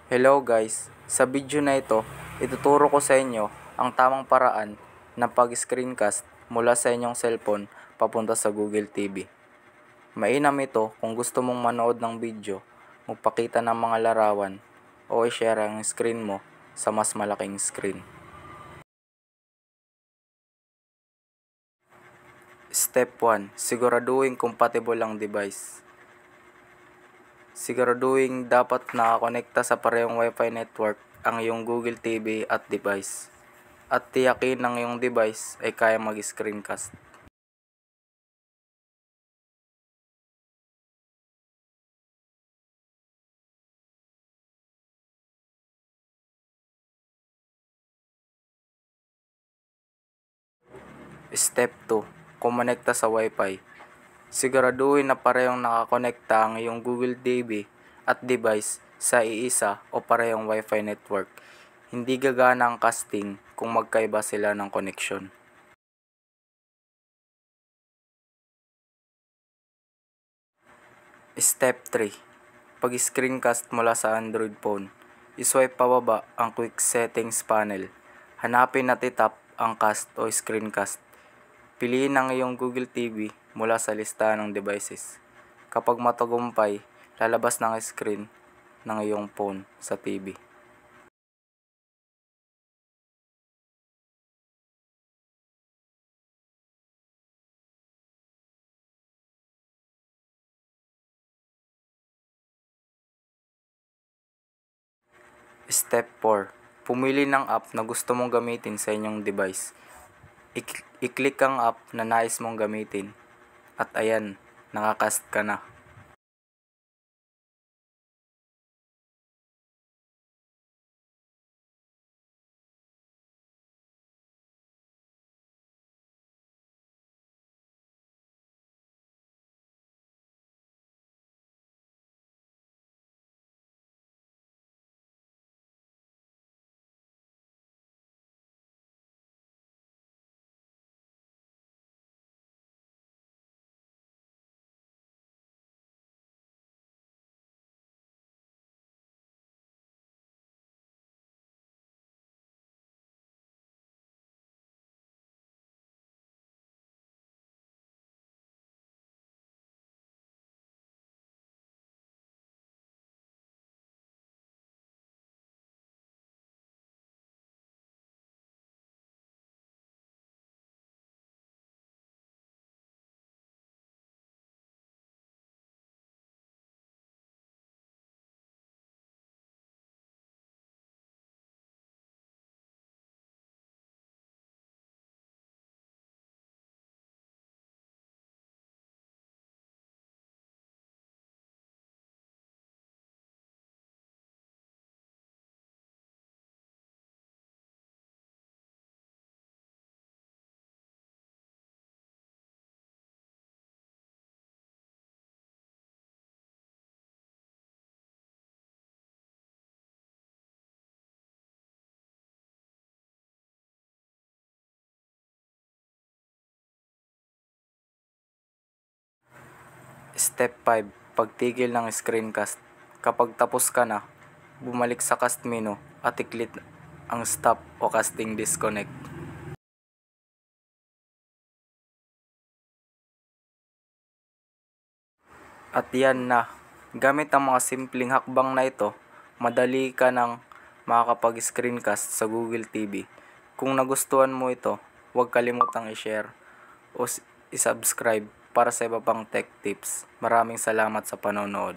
Hello guys, sa video na ito, ituturo ko sa inyo ang tamang paraan ng pag-screencast mula sa inyong cellphone papunta sa Google TV. Mainam ito kung gusto mong manood ng video, magpakita ng mga larawan o i-share ang screen mo sa mas malaking screen. Step 1. Siguraduhin compatible ang device. Siguraduhin dapat nakakonekta sa parehong Wi-Fi network ang iyong Google TV at device. At tiyakin ng iyong device ay kaya mag-screencast. Step 2. Kumonekta sa Wi-Fi. Siguraduhin na parehong nakakonekta ang iyong Google TV at device sa iisa o parehong Wi-Fi network. Hindi gagana ang casting kung magkaiba sila ng koneksyon. Step 3. Pag-screencast mula sa Android phone. I-swipe pababa ang Quick Settings panel. Hanapin at itap ang cast o screencast. Piliin ang iyong Google TV mula sa listahan ng devices. Kapag matagumpay, lalabas ng screen ng iyong phone sa TV. Step 4. Pumili ng app na gusto mong gamitin sa inyong device. I-click ang app na nais mong gamitin. At ayan, nakakast ka na. Step 5. Pagtigil ng screencast. Kapag tapos ka na, bumalik sa cast menu at i-click ang stop o casting disconnect. At yan na. Gamit ang mga simpleng hakbang na ito, madali ka nang makakapag-screencast sa Google TV. Kung nagustuhan mo ito, huwag kalimutang i-share o i-subscribe para sa iba pang tech tips. Maraming salamat sa panonood.